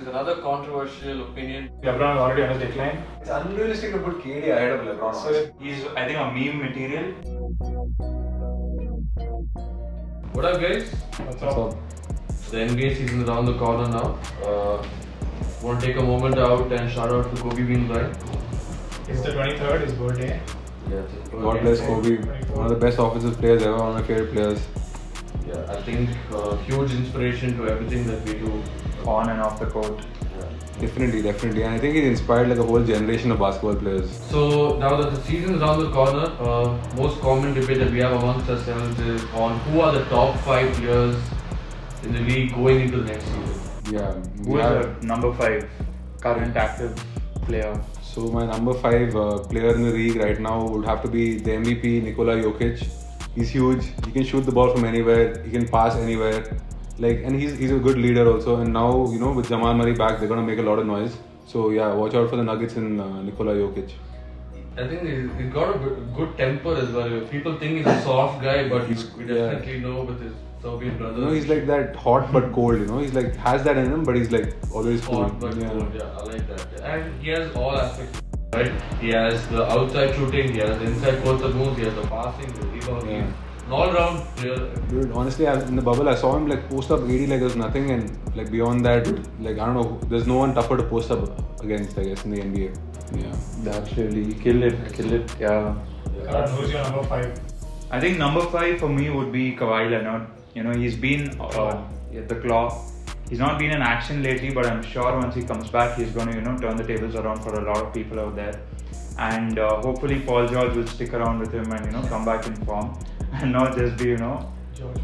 It's another controversial opinion. Lebron is already on his decline. It's unrealistic to put KD ahead of LeBron. So he's, I think, a meme material. What up, guys? What's up? The NBA season is around the corner now. Want to take a moment out and shout out to Kobe being right. It's the 23rd, his birthday. Yeah, God bless Kobe. One of the best offensive players ever, one of my favorite players. Yeah, I think huge inspiration to everything that we do. On and off the court. Definitely. And I think he's inspired like a whole generation of basketball players. So now that the season is around the corner, most common debate that we have amongst ourselves is on who are the top 5 players in the league going into the next season. Yeah. Who is the number 5 current active player? So my number 5 player in the league right now would have to be the MVP, Nikola Jokic. He's huge. He can shoot the ball from anywhere. He can pass anywhere. And he's a good leader also. And now, with Jamal Murray back, they're gonna make a lot of noise. So yeah, watch out for the Nuggets in Nikola Jokic. I think he's got a good temper as well. People think he's a soft guy, but we definitely know with his Serbian brother. He's like that hot but cold. He's like has that in him, but he's like always cool. Hot but cold. Yeah, I like that. Yeah. And he has all aspects. Right? He has the outside shooting. He has the inside post moves. He has the passing, the rebound. Yeah. All-round player. Dude, honestly, in the bubble, I saw him post up 80 like there's nothing, and beyond that, I don't know, there's no one tougher to post up against, I guess, in the NBA. Yeah, That's really killed it. Yeah. Karan, who's your number 5? I think number 5 for me would be Kawhi Leonard. He's been at the claw. He's not been in action lately, but I'm sure once he comes back, he's going to turn the tables around for a lot of people out there. And hopefully Paul George will stick around with him and come back in form and not just be George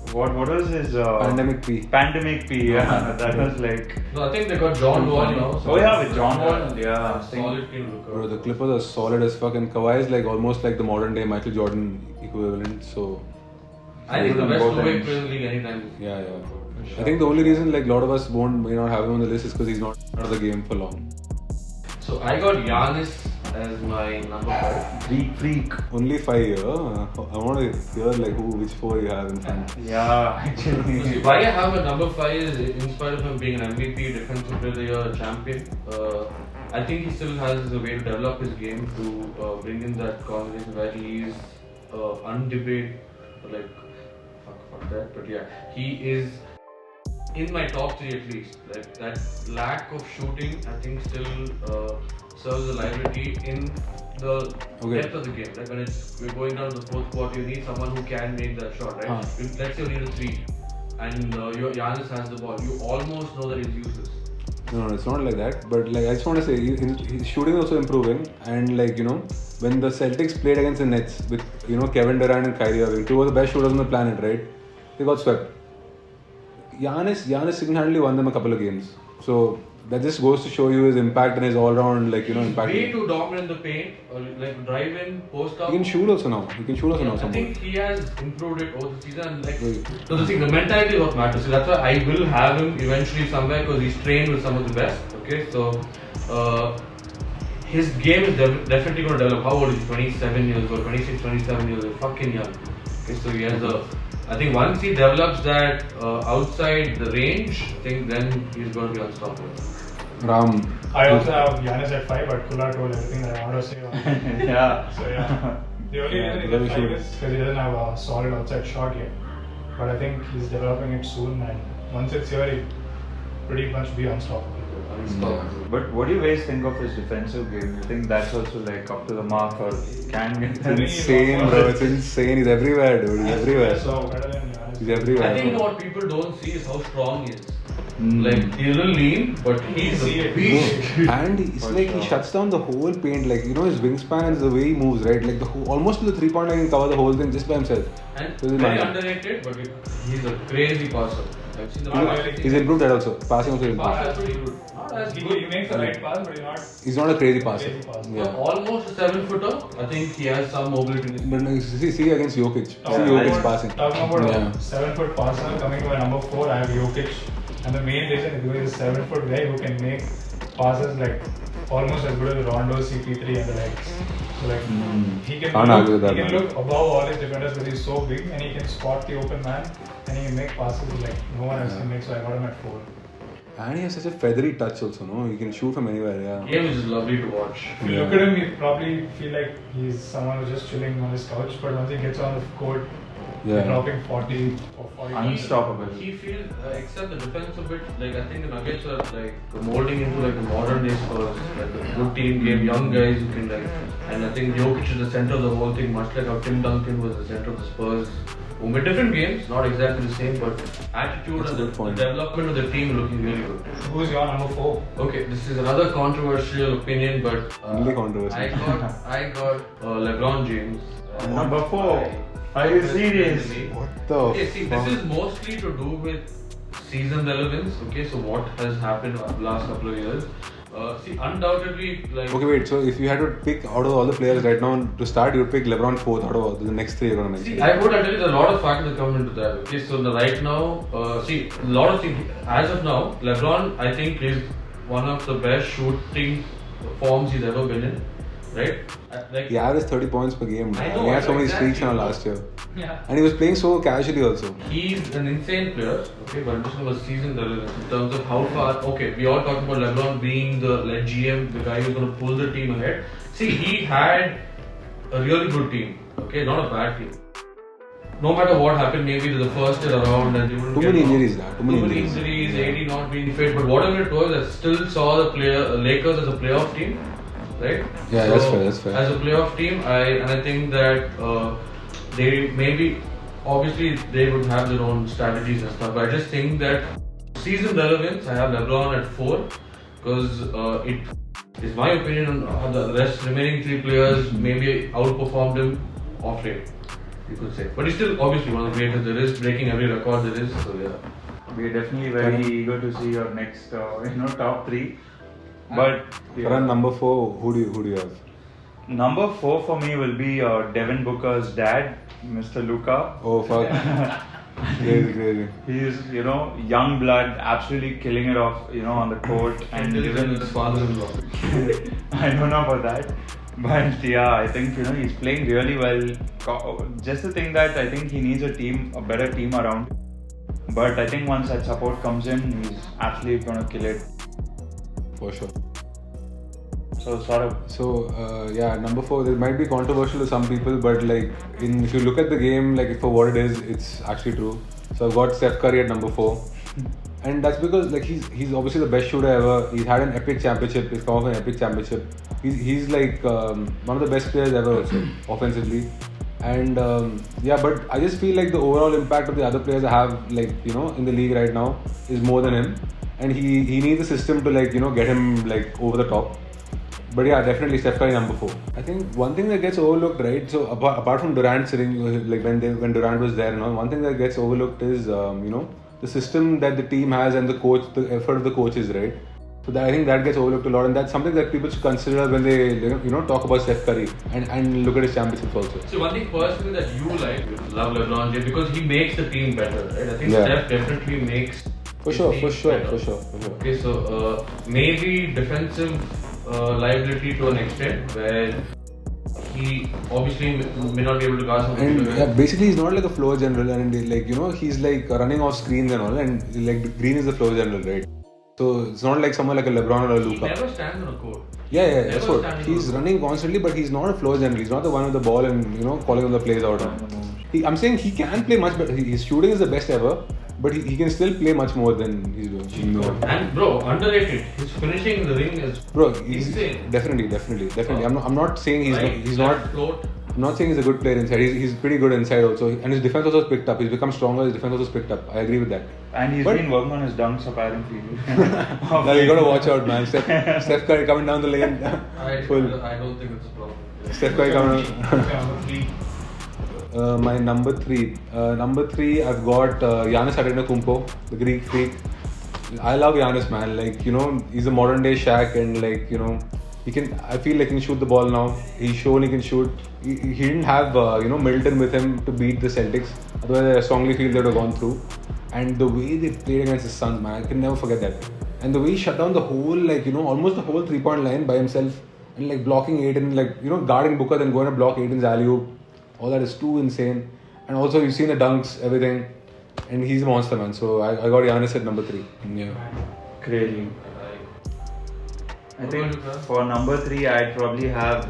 Paul. what was his Pandemic P. Pandemic P, yeah. That was like. No, I think they got John Wall now. So with John Wall, yeah. Solid team looker. Bro, the Clippers are solid as fuck, and Kawhi is almost like the modern day Michael Jordan equivalent. So I think the best two-way player in the league anytime. yeah. I think the only reason a lot of us may not have him on the list is because he's not out of the game for long. So I got Giannis as my number 5. Freak. Only 5 years. I want to hear which 4 you have in front. Yeah, actually. See, why I have a number 5 is in spite of him being an MVP, defensive player of the year, a champion. I think he still has a way to develop his game to bring in that conversation where he is undebated. Fuck that. But yeah, he is in my top 3 at least. That lack of shooting, I think, still serves a liability in the depth of the game. When we're going down to the 4th quarter, you need someone who can make that shot, right? Let's say you need a 3, and your Giannis has the ball. You almost know that he's useless. No, it's not like that. But I just want to say, his shooting is also improving. And when the Celtics played against the Nets with Kevin Durant and Kyrie Irving, 2 of the best shooters on the planet, right? They got swept. Giannis single-handedly won them a couple of games. So that just goes to show you his impact and his all-round impact. Way too dominant in the paint, drive in, post up. He can shoot also now. I think he has improved it over the season. So the mentality is what matters. So that's why I will have him eventually somewhere because he's trained with some of the best. Okay, so his game is definitely going to develop. How old is he? 27 years old, 26, 27 years old, fucking young. Okay, so he has I think once he develops that outside the range, I think then he's going to be unstoppable. Ram. I also have Giannis at 5, but Kula told everything that I want to say on it. Yeah. So yeah. The only reason he's at 5 is because he doesn't have a solid outside shot yet. But I think he's developing it soon, and once it's here, he'll pretty much be unstoppable. But what do you guys think of his defensive game? You think that's also up to the mark, or can It's insane, bro. It's insane. He's everywhere, dude. He's everywhere. So better than Giannis. He's everywhere. I think what people don't see is how strong he is. He's a little lean, but he's a beast. And it's he shuts down the whole paint. His wingspan and the way he moves, right? Almost to the 3-point line, he can cover the whole thing just by himself. And very underrated, but he's a crazy passer. I've seen the He's improved that also. Passing also improved. Pass is pretty good. Not as good. He makes the right pass, but He's not a crazy passer. Yeah. Almost a 7-footer. I think he has some mobility. But see against Jokic. See Jokic passing. Talking about a 7-foot passer coming to my number 4, I have Jokic. And the main reason is because he's a 7-foot guy who can make passes almost as good as Rondo, CP3 and the likes. So he can look above all his defenders because he's so big, and he can spot the open man, and he can make passes no one else can make. So I got him at 4. And he has such a feathery touch also, no? He can shoot from anywhere, yeah. Game is lovely to watch. If you look at him, you probably feel like he's someone who's just chilling on his couch, but once he gets on the court, Yeah. dropping 40 or 40. Unstoppable. He feels, except the defense a bit, like I think the Nuggets are like molding into like the modern day Spurs, like a good team game, young guys who can like, and I think Jokic is the center of the whole thing, much like how Tim Duncan was the center of the Spurs. With different games, not exactly the same, but attitude That's a and good the point. development of the team looking really good. Who's your number 4? Okay, this is another controversial opinion, but Only controversial. I got LeBron James. Number 4. Are you serious? What the Okay, see, fuck? this is mostly to do with season relevance. Okay, so what has happened over the last couple of years? See, undoubtedly, like. Okay, wait, so if you had to pick out of all the players right now to start, you would pick LeBron 4th out of the next 3 you're going to mention. See, I would tell you there's a lot of factors that come into that. Okay, so right now, see, a lot of things. As of now, LeBron, I think, is one of the best shooting forms he's ever been in. Right? Like, He averaged 30 points per game. I Man. know, He had so many exactly. streaks now last year. Yeah. And he was playing so casually also. He's an insane player, okay, but I'm just going to season relevance in terms of how far. Okay, we all talk about LeBron being the GM, the guy who's going to pull the team ahead. See, he had a really good team, okay, not a bad team. No matter what happened, maybe to the first year around, and they wouldn't Too get many along. injuries now. Too many injuries. 80 not being fit, but whatever it was, I still saw the Lakers as a playoff team, right? Yeah, that's fair. As a playoff team, I think that they maybe obviously they would have their own strategies and stuff. But I just think that season relevance, I have LeBron at 4 because it is my opinion on the remaining 3 players maybe outperformed him off late, you could say. But he's still obviously one of the greatest there is, breaking every record there is. So yeah. We're definitely very eager to see your next, top 3. But Karan, number 4, who do you have? number 4 for me will be Devin Booker's dad, Mr. Luka. Oh, fuck. Crazy. He's, young blood, absolutely killing it off, on the court. And Even his father-in-law. I don't know about that. But yeah, I think, he's playing really well. Just the thing that I think he needs a better team around. But I think once that support comes in, he's absolutely going to kill it. For sure. So, Saurabh. So, number 4, it might be controversial to some people, but if you look at the game, for what it is, it's actually true. So I've got Steph Curry at number 4. And that's because he's obviously the best shooter ever. He's had an epic championship. He's come off an epic championship. He's one of the best players ever also, offensively. And but I just feel like the overall impact of the other players I have in the league right now is more than him. And he needs a system to get him over the top. But yeah, definitely Steph Curry number 4. I think one thing that gets overlooked, right? So apart from Durant sitting, when Durant was there, one thing that gets overlooked is the system that the team has and the coach, the effort of the coaches, right? So I think that gets overlooked a lot, and that's something that people should consider when they talk about Steph Curry and look at his championships also. So one thing personally that you love LeBron James because he makes the team better, right? I think Steph definitely makes. For sure. Okay, so maybe defensive liability to an extent where he obviously may not be able to guard something. And basically he's not like a floor general, and he's running off screens and all, and Green is the floor general, right? So it's not like someone like a Lebron or a Luka. He never stands on a court. Yeah, that's what. He's running constantly, but he's not a floor general. He's not the one with the ball and calling all the plays out. I'm saying he can play much better. His shooting is the best ever, but he can still play much more than he's doing. And bro, underrated. His finishing in the ring is insane. Definitely. I'm not saying he's not. Float. I'm not saying he's a good player inside. He's pretty good inside also, and his defense also has picked up. He's become stronger. His defense also has picked up. I agree with that. And he's been working on his dunks apparently. Now you gotta watch out, man. Steph Curry coming down the lane. Full. I don't think it's a problem. Steph Curry coming. Number 3. My number 3. Number 3, I've got Giannis Antetokounmpo, the Greek freak. I love Giannis, man. He's a modern day Shaq, and he can. I feel like he can shoot the ball now. He's shown he can shoot. He didn't have Middleton with him to beat the Celtics. Otherwise, I strongly feel they would have gone through. And the way they played against the Suns, man, I can never forget that. And the way he shut down the whole, almost the whole 3-point line by himself, and blocking Aiden, guarding Booker, then going to block Aiden's alley-oop. All that is too insane. And also, you've seen the dunks, everything. And he's a monster, man. So I got Giannis at number 3. Yeah. Crazy. I What think about you, sir? for number 3, I'd probably have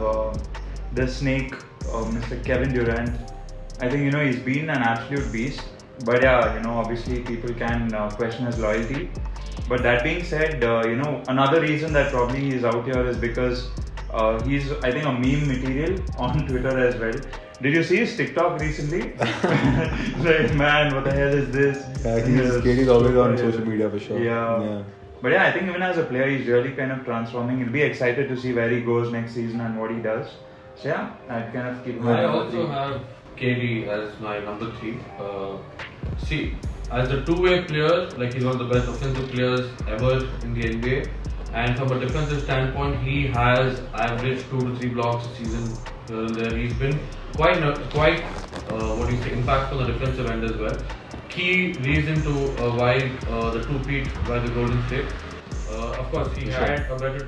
the snake, Mr. Kevin Durant. I think he's been an absolute beast. But yeah, obviously people can question his loyalty. But that being said, another reason that probably he's out here is because he's, I think, a meme material on Twitter as well. Did you see his TikTok recently? Like, man, what the hell is this? Yeah, KD's always on social media for sure. Yeah. But yeah, I think even as a player, he's really kind of transforming. I'll be excited to see where he goes next season and what he does. So yeah, I'd kind of keep my I number also 3. have KD as my number 3. See, as a two-way player, like he's one of the best offensive players ever in the NBA. And from a defensive standpoint, he has averaged 2 to 3 blocks a season here and there. He's been quite impactful on the defensive end as well. Key reason to why the 2-peat by the Golden State. Of course, he had a better,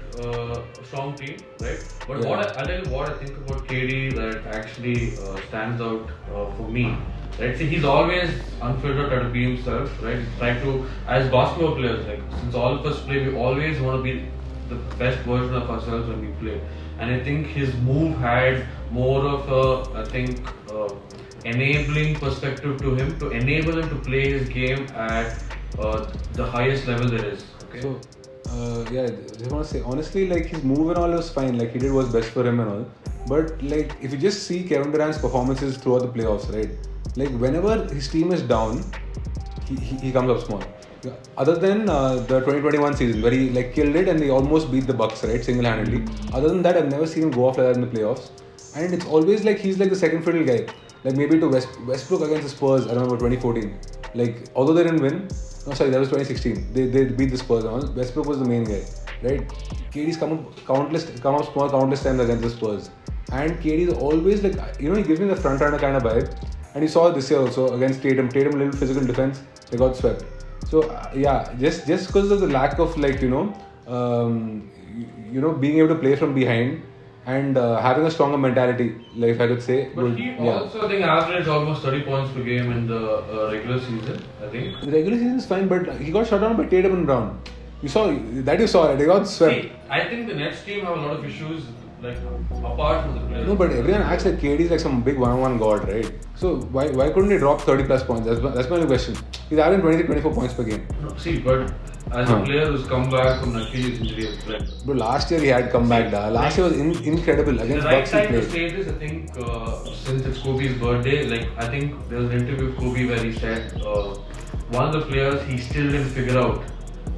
strong team, right? But Yeah. I'll tell you what I think about KD that actually stands out for me. Right? See, he's always unfiltered, try to be himself, right? Try to, as basketball players, like since all of us play, we always want to be the best version of ourselves when we play. And I think his move had more of a, enabling perspective to him, to enable him to play his game at the highest level there is. Okay. So, just want to say, honestly, like his move and all was fine. Like he did what's best for him and all. But like, if you just see Kevin Durant's performances throughout the playoffs, right? Like whenever his team is down, he comes up small. Other than the 2021 season where he like killed it and he almost beat the Bucks, right, single-handedly. Other than that, I've never seen him go off like that in the playoffs. And it's always like he's like the second fiddle guy. Like maybe to Westbrook against the Spurs, I remember 2014. Like although they didn't win, no sorry, that was 2016. They beat the Spurs. Westbrook was the main guy, right? KD's come up small countless times against the Spurs. And KD is always like, he gives me the front runner kind of vibe. And you saw it this year also against Tatum. Tatum, a little physical defense, they got swept. So just because of the lack of like being able to play from behind and having a stronger mentality, like if I could say. But he also, I think, averaged almost 30 points per game in the regular season, I think. The regular season is fine, but he got shut down by Tatum and Brown. You saw it. They got swept. See, I think the next team have a lot of issues, like apart from the players. No, but everyone acts like KD is like some big one-on-one god, right? So why couldn't he drop 30 plus points? That's my only question. He's averaging 23-24 points per game. No, see, but as a player who's come back from an Achilles injury, like, But last year he had come back. Last year was incredible against the right Bucks he time to played. say this, I think, since it's Kobe's birthday, like I think there was an interview with Kobe where he said one of the players he still didn't figure out.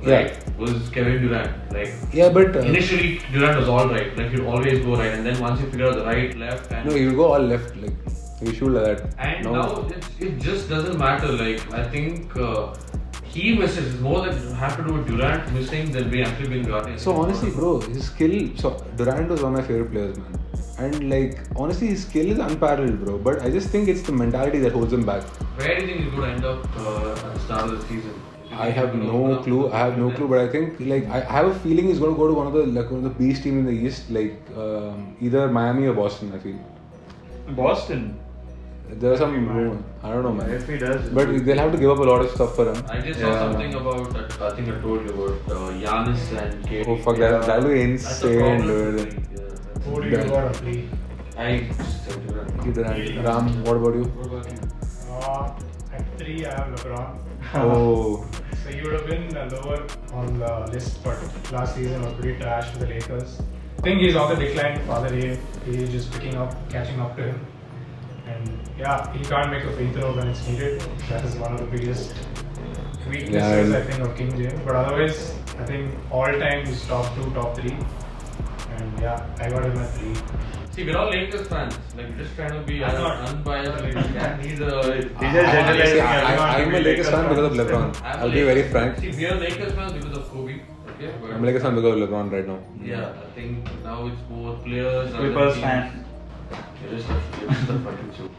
Right, was Kevin Durant. Like But initially Durant was all right, like he'd always go right, and then once he figured out the right, left, and no, he would go all left, like he shoot like that. And now it just doesn't matter. Like I think he misses. It's more that have to do with Durant missing than we actually being guarded. So honestly, bro, his skill. So Durant was one of my favorite players, man. And like honestly, his skill is unparalleled, bro. But I just think it's the mentality that holds him back. Where do you think he's going to end up at the start of the season? I have no clue. But I think like I have a feeling he's going to go to one of the beast team in the East, like either Miami or Boston. I feel. Boston. There's some rumor. I don't know, man. If he does, But they'll have to give up a lot of stuff for him. I just saw something about that. I think I told you about Giannis and KD. Oh fuck, that'll be insane, dude. Who do you got to play? I said Durant. Ram, what about you? What about you? At 3, I have LeBron. Oh. So he would have been lower on the list, but last season was pretty trash for the Lakers. I think he's on the decline. Father, he's just catching up to him. And yeah, he can't make a free throw when it's needed. That is one of the biggest weaknesses, I think, of King James. But otherwise, I think all time he's top 2, top 3. And yeah, I got him at 3. See, we're all Lakers fans. Like, we're just trying to be unbiased. He's I'm a Lakers fan because of LeBron. I'll be very frank. See, we are Lakers fans because of Kobe. Okay, but I'm a Lakers fan because of LeBron right now. yeah, I think now it's more players. Clippers fan. You're just the fucking show.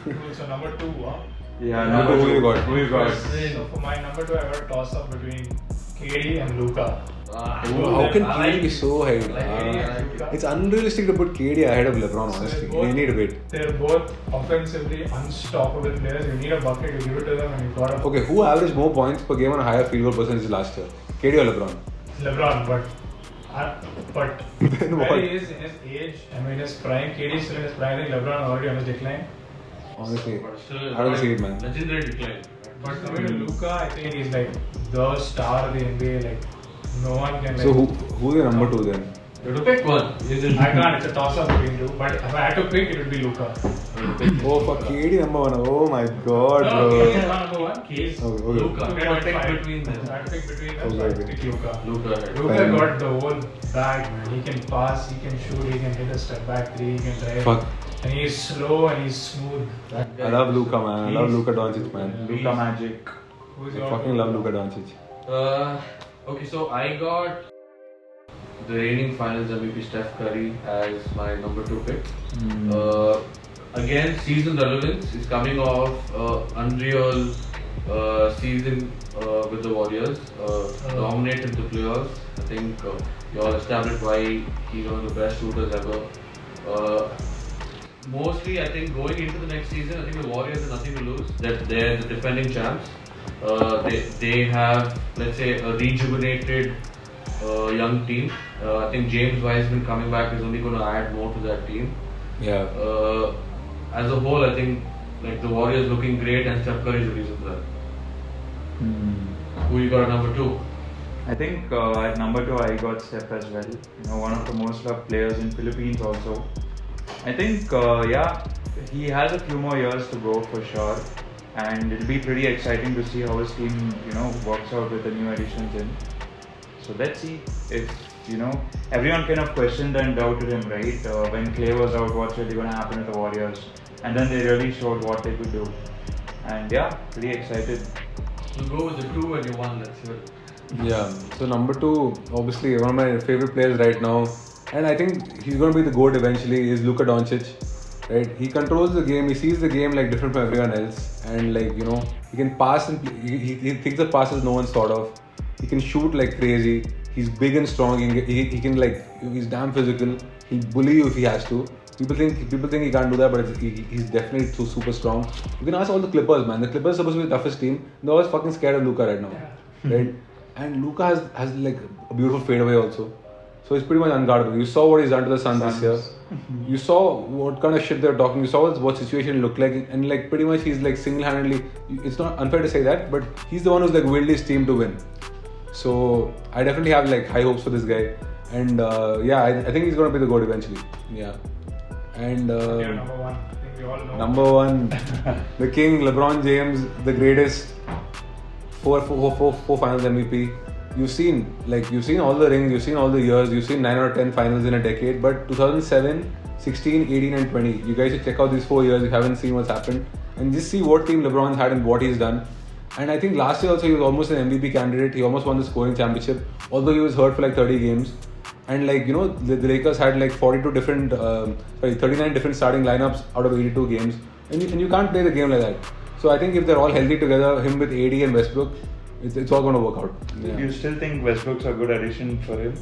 Cool, so number 2, huh? Yeah, Who you got? Who you got? So for my number 2, I got a toss up between KD and Luka. How can KD be so high? It's unrealistic to put KD ahead of LeBron, honestly. You need a bit. They're both offensively unstoppable players. You need a bucket, you give it to them, and you got a. Okay, who averaged more points per game on a higher field goal percentage last year? KD or LeBron? LeBron, but Then what? where he is in his age, I mean his prime, KD is still in his prime. I think LeBron is already on his decline. Honestly, But still, I don't see it, man. Legendary decline. But coming to Luka, I think he's like the star of the NBA. Like no one can. Like, So who's your number 2 then? You have to pick one. I can't. It's a toss-up between two. But if I had to pick, it would be Luka. Oh, for KD number 1. Oh my god, No, bro. KD is not number one. He's Okay. Luka. Luka If I pick 2.5. between them. If I had to pick between them, Okay, so I'd okay. pick Luka. Luka. Luka Fair got the whole bag, man. He can pass, he can shoot, he can hit a step back three, he can drive. Fuck. And he's slow and he's smooth. I love Luka, man. I love Luka Doncic, man. Luka Magic. Who's I your fucking love Luka Doncic. Okay, so I got the reigning Finals MVP Steph Curry as my number 2 pick. Again, season relevance is coming off unreal season with the Warriors. Dominated the playoffs. I think you all established why he's one of the best shooters ever. Mostly, I think going into the next season, I think the Warriors have nothing to lose. That they're the defending champs. They have, let's say, a rejuvenated young team. I think James Wiseman coming back is only going to add more to that team. Yeah. As a whole, I think like the Warriors looking great, and Steph Curry is the reason for that. Who you got at number 2? I think at number 2 I got Steph as well. You know, one of the most loved players in Philippines also. I think he has a few more years to go for sure, and it'll be pretty exciting to see how his team works out with the new additions in. So let's see if everyone kind of questioned and doubted him, right? When Clay was out, what's really going to happen with the Warriors, and then they really showed what they could do. And yeah, pretty excited. So go with the 2 and you 1. Let's hear it. Yeah, so number 2, obviously one of my favorite players right now, and I think he's going to be the GOAT eventually, is Luka Doncic. Right? He controls the game, he sees the game like different from everyone else, and he can pass and he thinks the passes no one's thought of. He can shoot like crazy. He's big and strong. He can he's damn physical. He'll bully you if he has to. People think he can't do that, but he's definitely super strong. You can ask all the Clippers, man. The Clippers are supposed to be the toughest team. They're always fucking scared of Luka right now, right? And Luka has like a beautiful fadeaway also. So he's pretty much unguardable. You saw what he's done to the Suns this year. You saw what kind of shit they're talking. You saw what situation looked like, and like pretty much he's like single-handedly. It's not unfair to say that, but he's the one who's like willed his team to win. So I definitely have like high hopes for this guy, and I think he's gonna be the GOAT eventually. Yeah, and number 1? I think we all know. number 1, the King, LeBron James, the greatest, four Finals MVP. You've seen all the rings, you've seen all the years, you've seen 9 or 10 finals in a decade, but 2007, 16, 18 and 20, you guys should check out these 4 years. You haven't seen what's happened, and just see what team LeBron's had and what he's done. And I think last year also he was almost an MVP candidate. He almost won the scoring championship, although he was hurt for like 30 games. And the Lakers had like 39 different starting lineups out of 82 games, and you can't play the game like that. So I think if they're all healthy together, him with AD and Westbrook, it's all going to work out. Yeah. Do you still think Westbrook's a good addition for him?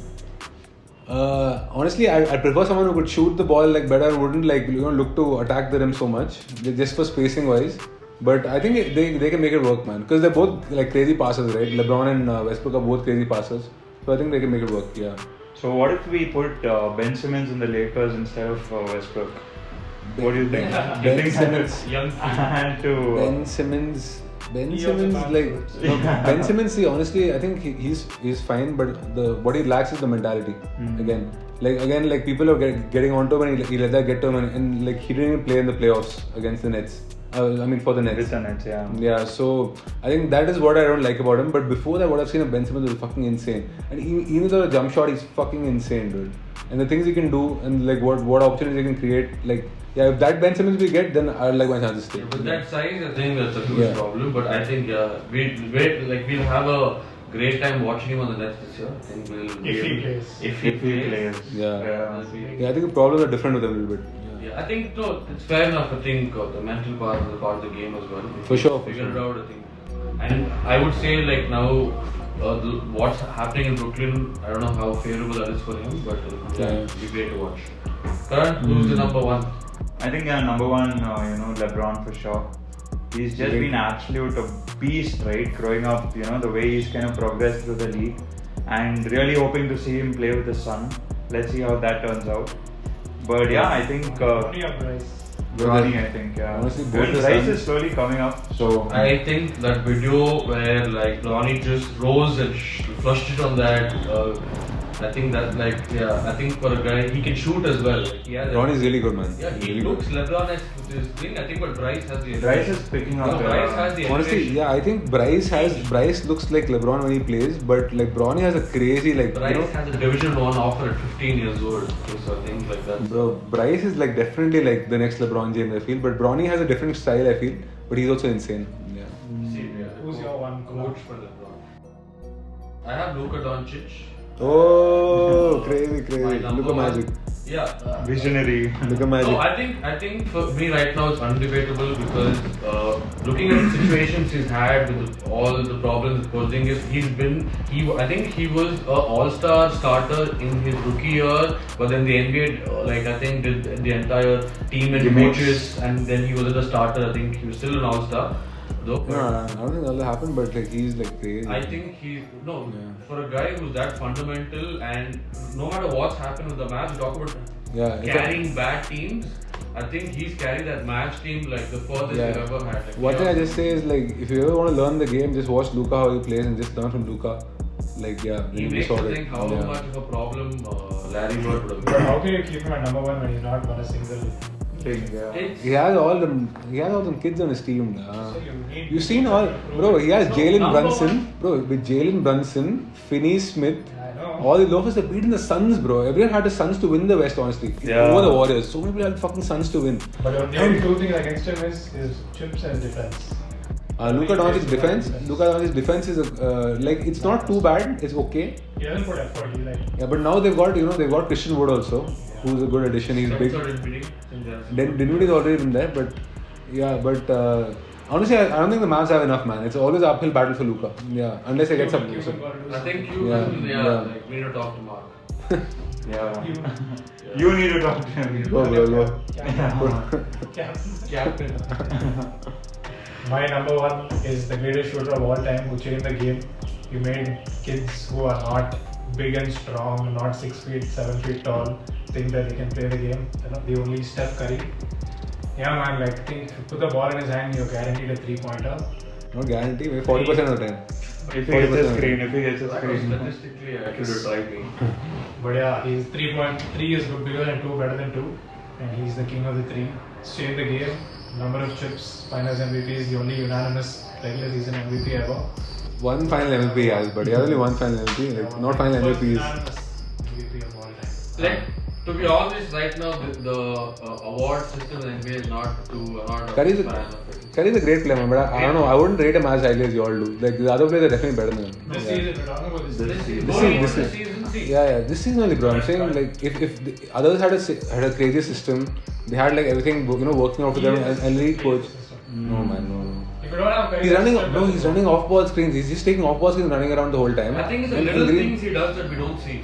Honestly, I prefer someone who could shoot the ball like better and wouldn't look to attack the rim so much, just for spacing wise. But I think they can make it work, man, because they're both like crazy passers, right? LeBron and Westbrook are both crazy passers, so I think they can make it work. Yeah. So what if we put Ben Simmons in the Lakers instead of Westbrook? What do you think? Ben Simmons. Young Ben Simmons. Ben Simmons. See, honestly, I think he's fine, but what he lacks is the mentality. Again, people are getting onto him, and he let that get to him, and like he didn't even play in the playoffs against the Nets. For the Nets. With the Nets, yeah. Yeah, so I think that is what I don't like about him. But before that, what I've seen of Ben Simmons is fucking insane. And even though the jump shot, he's fucking insane, dude. And the things he can do, and like what opportunities he can create, like if that Ben Simmons we get, then I like my chances to. With that size, I think that's a huge problem. But I think we'll have a great time watching him on the Nets this year. I think If he plays. Yeah, I think the problems are different with him a little bit. Yeah, I think it's fair enough. I think the mental part is a part of the game as well. For sure. Figure it out, I think. And I would say like now what's happening in Brooklyn, I don't know how favorable that is for him, but it'll be great to watch. Karan, who's the number one? I think number one, LeBron for sure. He's just been absolute a beast, right? Growing up, the way he's kind of progressed through the league, and really hoping to see him play with his son. Let's see how that turns out. But yeah, I think Bronny, I think, yeah. Honestly, Good. both Rice the is slowly coming up. So I think that video where like Bronny just rose and flushed it on that. I think that I think for a guy he can shoot as well. Ron is really good, man. Yeah, he really looks Lebron as his thing. I think, but Bryce has the. Rice is picking up. Bryce has the. Honestly, yeah, I think Bryce looks like LeBron when he plays, but like Bronny has a crazy like. Bryce has a Division 1 offer at 15 years old, so things like that. Bro, Bryce is like definitely like the next LeBron James, I feel, but Bronny has a different style, I feel, but he's also insane. Yeah. Who's your one coach for LeBron? I have Luka Doncic. Oh, crazy. My Look at magic. Yeah. Visionary. Look at magic. No, I think for me right now it's undebatable because looking at the situations he's had with all the problems with Porzingis, I think he was an all-star starter in his rookie year, but then the NBA I think did the entire team and coaches, and then he was the starter. I think he was still an all-star. Though, No, I don't think that'll happen, but like he's like crazy. I think for a guy who's that fundamental, and no matter what's happened with the match, talk about carrying bad teams. I think he's carried that match team like the furthest we've ever had. Like, One thing I just say is like if you ever want to learn the game, just watch Luka how he plays and just learn from Luka. Like he makes you think how much of a problem Larry Bird would have been. But how can you keep him at number one when he's not won a single thing? He has all them kids on his team. You've seen all, bro. He has Jalen Brunson, bro. With Jalen Brunson, Finney-Smith, all the loafers are beating the Suns, bro. Everyone had the Suns to win the West, honestly. Over the Warriors. So many people had fucking Suns to win. But the only two things against him is chips and defense. Luka Doncic's defense is it's not too bad. It's okay. He doesn't put effort. Yeah, but now they've got Christian Wood also, who's a good addition. He's big. Dinwiddie is already been there, but honestly, I don't think the Mavs have enough, man. It's always an uphill battle for Luka. Yeah, unless I get some. I think we need to talk to Mark. You need to talk to him. Go. Captain. My number one is the greatest shooter of all time who changed the game. He made kids who are not big and strong, not 6 feet, 7 feet tall, think that they can play the game. The only Steph Curry. Yeah, man, I think if you put the ball in his hand, you're guaranteed a 3-pointer. Not guaranteed, maybe 40% of the time. If he gets a screen, statistically accurate, right me. But yeah, he's 3 is bigger than 2, better than 2, and he's the king of the 3. Changed the game. Number of chips, finals MVP is the only unanimous regular season MVP ever. One final MVP he has, but he has only one final MVP, not final MVPs. Unanimous MVP of all time. To be honest, right now the award system in NBA is not a Curry's a great player, man, but I don't know. I wouldn't rate him as highly as you all do. Like the other players are definitely better than him. This season, we're talking about this season. This season only, bro. I'm saying like if the others had a crazy system, they had like everything working out for them, and lead coach. No man, no. If you don't have Curry, he's running off-ball screens. He's just taking off-ball screens and running around the whole time. I think it's the little things he does that we don't see.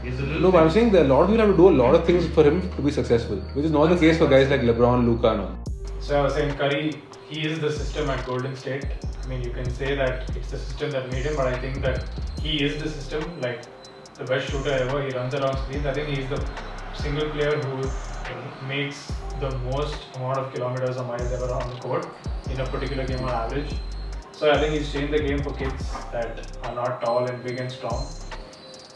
No, but I'm saying that a lot of people have to do a lot of things for him to be successful, which is not the case for guys like LeBron, Luka, and all. So I was saying Curry, he is the system at Golden State. I mean, you can say that it's the system that made him, but I think that he is the system, like the best shooter ever. He runs around screens. I think he's the single player who makes the most amount of kilometers or miles ever on the court in a particular game on average. So I think he's changed the game for kids that are not tall and big and strong.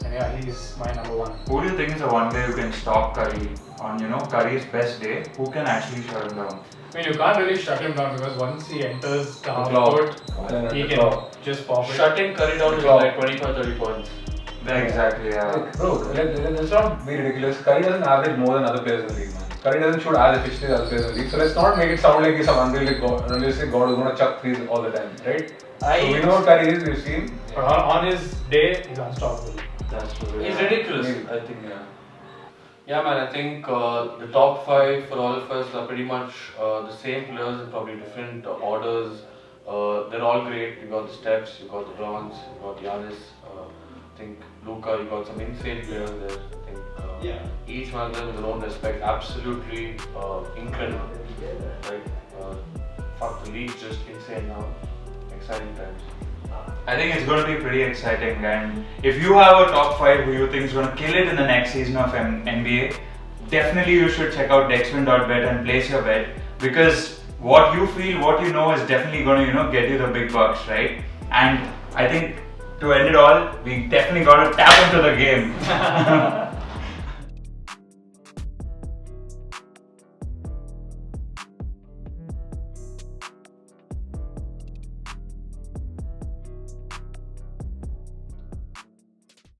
And yeah, he's my number one. Who do you think is the one guy who can stop Curry on Curry's best day? Who can actually shut him down? I mean, you can't really shut him down because once he enters the half court, he can just pop it. Shutting Curry down is like 25-30 points. Exactly, yeah. Bro, let's not be ridiculous. Curry doesn't average more than other players in the league, man. Curry doesn't shoot as efficiently as other players in the league. So let's not make it sound like he's some unrealistic god who's going to chuck threes all the time, right? So we know what Curry is, we've seen. But on his day, he's unstoppable. That's true. He's ridiculous, I think, Yeah, man, I think the top 5 for all of us are pretty much the same players in probably different orders. They're all great. You got the Stephs, you got the Lebrons, you got Giannis. I think Luka, you got some insane players there. I think each one of them with their own respect, absolutely incredible. Right? Fuck, the league's just insane now. Exciting times. I think it's going to be pretty exciting, and if you have a top 5 who you think is going to kill it in the next season of NBA, definitely you should check out dexwin.bet and place your bet, because what you feel, what you know is definitely going to get you the big bucks, right? And I think to end it all, we definitely got to tap into the game.